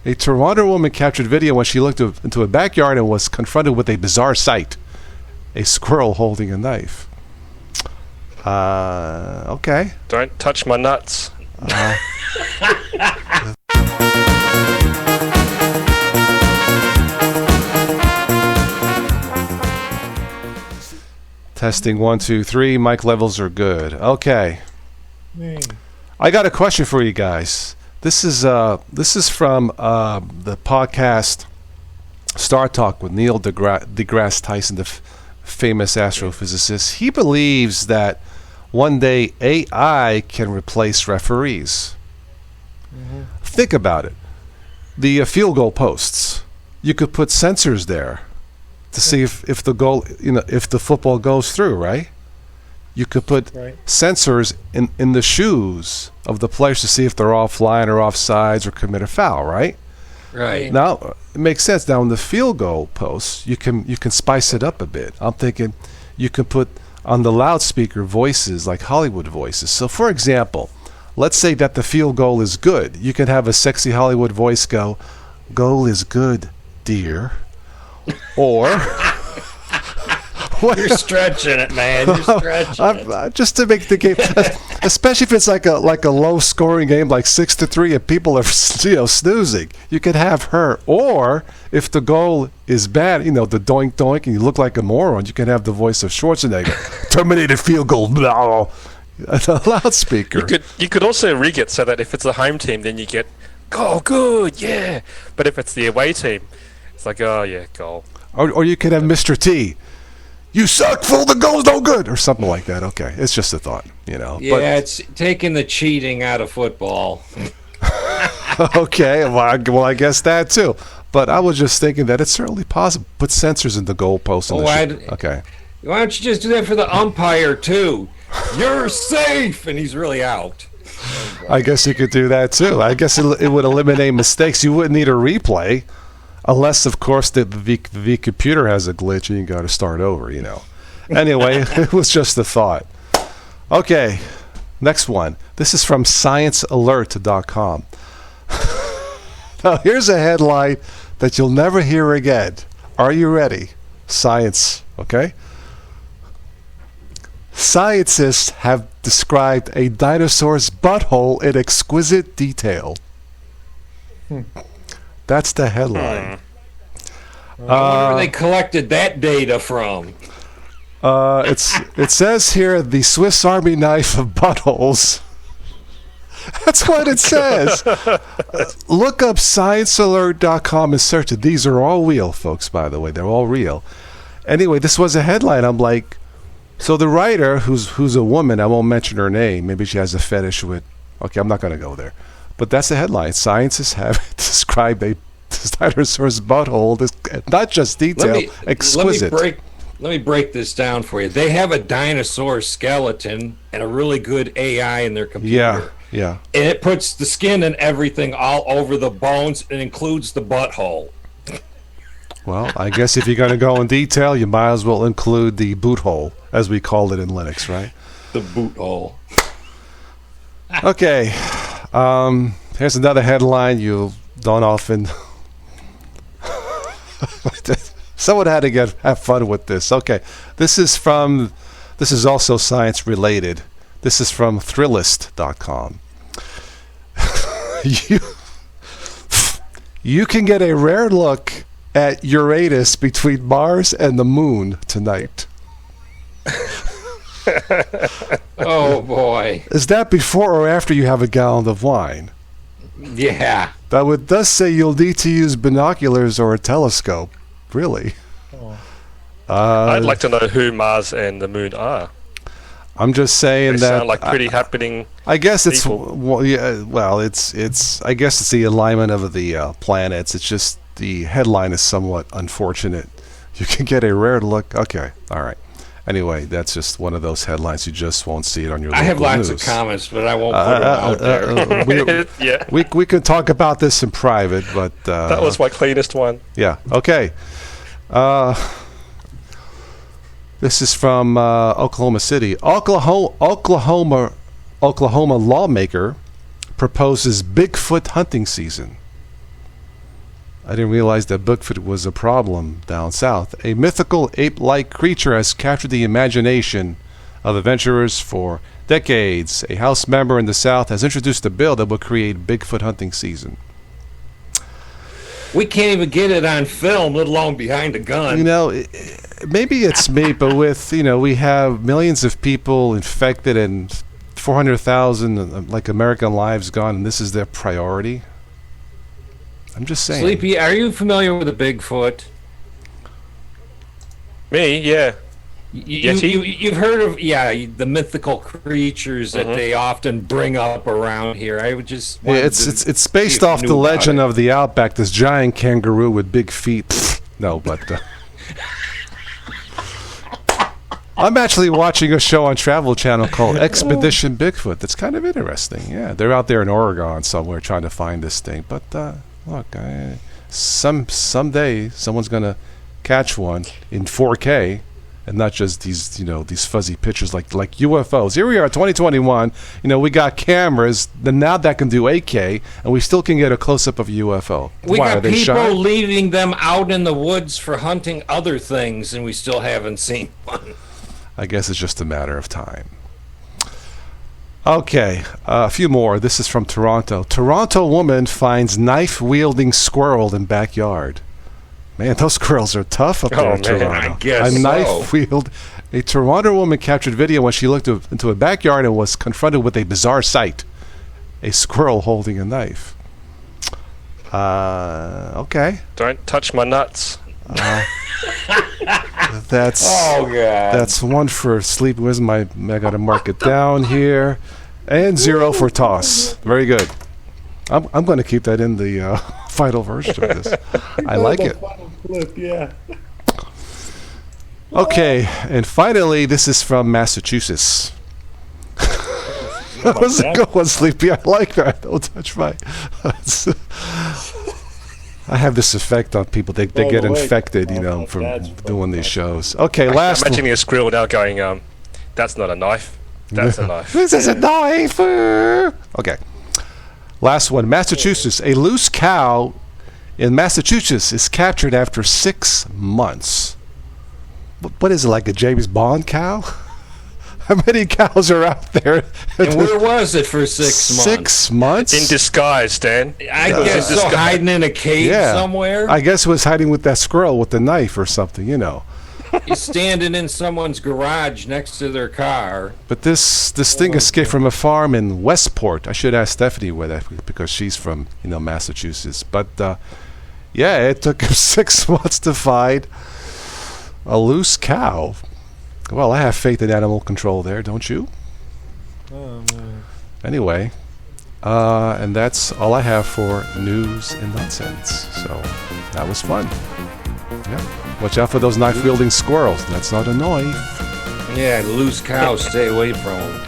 A Toronto woman captured video when she looked into a backyard and was confronted with a bizarre sight. A squirrel holding a knife. Okay. Don't touch my nuts. Testing 1, 2, 3. Mic levels are good. Okay. I got a question for you guys. This is from the podcast Star Talk with Neil deGrasse Tyson, the famous astrophysicist. He believes that one day AI can replace referees. Think about it. The field goal posts. You could put sensors there to see if the goal, if the football goes through, right? You could put sensors in the shoes of the players to see if they're offline or offsides or commit a foul, right? Right. Now it makes sense. Now in the field goal posts, you can spice it up a bit. I'm thinking you can put on the loudspeaker voices like Hollywood voices. So for example, let's say that the field goal is good. You can have a sexy Hollywood voice go, "Goal is good, dear," or. You're stretching it, man. You're stretching it. Just to make the game, especially if it's like a low-scoring game, like 6-3, and people are snoozing. You could have her, or if the goal is bad, the doink doink, and you look like a moron, you can have the voice of Schwarzenegger, terminated field goal, blah, the loudspeaker. You could also rig it so that if it's the home team, then you get goal, good, yeah. But if it's the away team, it's like, oh yeah, goal. Or you could have Mr. T. "You suck, fool, the goal's no good," or something like that. Okay, it's just a thought, Yeah, but, it's taking the cheating out of football. Okay, well, I guess that too. But I was just thinking that it's certainly possible. Put sensors in the goalpost. Okay. Why don't you just do that for the umpire too? You're safe, and he's really out. I guess you could do that too. I guess it would eliminate mistakes. You wouldn't need a replay. Unless, of course, the computer has a glitch and you got to start over, Anyway, it was just a thought. Okay, next one. This is from ScienceAlert.com. Now, here's a headline that you'll never hear again. Are you ready? Science, okay? Scientists have described a dinosaur's butthole in exquisite detail. That's the headline. I wonder where they collected that data from. It says here, the Swiss Army knife of buttholes. That's what it says. Look up ScienceAlert.com and search it. These are all real, folks, by the way. They're all real. Anyway, this was a headline. I'm like, so the writer, who's a woman, I won't mention her name. Maybe she has a fetish with... Okay, I'm not going to go there. But that's the headline. Scientists have described a dinosaur's butthole. Not just detail, exquisite. Let me break this down for you. They have a dinosaur skeleton and a really good AI in their computer. Yeah. And it puts the skin and everything all over the bones and includes the butthole. Well, I guess if you're going to go in detail, you might as well include the boot hole, as we called it in Linux, right? The boot hole. Okay. Here's another headline you don't often... Someone had to have fun with this. Okay. This is also science related. This is from Thrillist.com. You can get a rare look at Uranus between Mars and the Moon tonight. Oh boy. Is that before or after you have a gallon of wine? Yeah. That does say you'll need to use binoculars or a telescope. Really? I'd like to know who Mars and the Moon are. I'm just saying they that sound like pretty happening. I guess it's people. it's I guess it's the alignment of the planets. It's just the headline is somewhat unfortunate. You can get a rare look. Okay, all right. Anyway, that's just one of those headlines you just won't see it on your local news. I have lots news. of comments, but I won't put them out there. We could talk about this in private, but that was my cleanest one. Yeah. Okay. This is from Oklahoma City. Oklahoma lawmaker proposes Bigfoot hunting season. I didn't realize that Bigfoot was a problem down south. A mythical ape-like creature has captured the imagination of adventurers for decades. A House member in the South has introduced a bill that will create Bigfoot hunting season. We can't even get it on film, let alone behind a gun. You know, maybe it's me, but with, we have millions of people infected and 400,000 like American lives gone, and this is their priority. I'm just saying. Sleepy, are you familiar with a Bigfoot? Me, yeah. You've heard of the mythical creatures that they often bring up around here. I would just it's based off the legend of the outback. This giant kangaroo with big feet. No, but I'm actually watching a show on Travel Channel called Expedition Bigfoot. That's kind of interesting. Yeah, they're out there in Oregon somewhere trying to find this thing. But look, someday someone's gonna catch one in 4K. And not just these fuzzy pictures like UFOs. Here we are, 2021. We got cameras. Then now that can do 8K, and we still can get a close-up of a UFO. We got people leaving them out in the woods for hunting other things, and we still haven't seen one. I guess it's just a matter of time. Okay, a few more. This is from Toronto. Toronto woman finds knife-wielding squirrel in backyard. Man, those squirrels are tough up there in Toronto. I guess a knife wield. A Toronto woman captured video when she looked into a backyard and was confronted with a bizarre sight. A squirrel holding a knife. Okay. Don't touch my nuts. That's one for sleep. I got to mark it down here. And 0 for toss. Very good. I'm going to keep that in the final version of this. I like it. Clip, yeah. Okay, and finally, this is from Massachusetts. That was a good one, Sleepy. I like that. Don't touch my... I have this effect on people. They get infected, from doing these shows. Okay, last one. I'm imagining a squirrel now going, that's not a knife. That's a knife. This is a knife. Okay. Last one. Massachusetts. A loose cow in Massachusetts is captured after 6 months. What is it, like a James Bond cow? How many cows are out there? And where was it for 6 months? 6 months? In disguise, Dan. I guess so, hiding in a cave somewhere? I guess it was hiding with that squirrel with the knife or something, He's standing in someone's garage next to their car. But this thing escaped from a farm in Westport. I should ask Stephanie where that, because she's from Massachusetts. But it took him 6 months to find a loose cow. Well, I have faith in animal control there, don't you? Oh, man. Anyway, and that's all I have for news and nonsense. So that was fun. Yeah. Watch out for those knife-wielding squirrels. That's not a knife. Yeah, loose cows, stay away from them.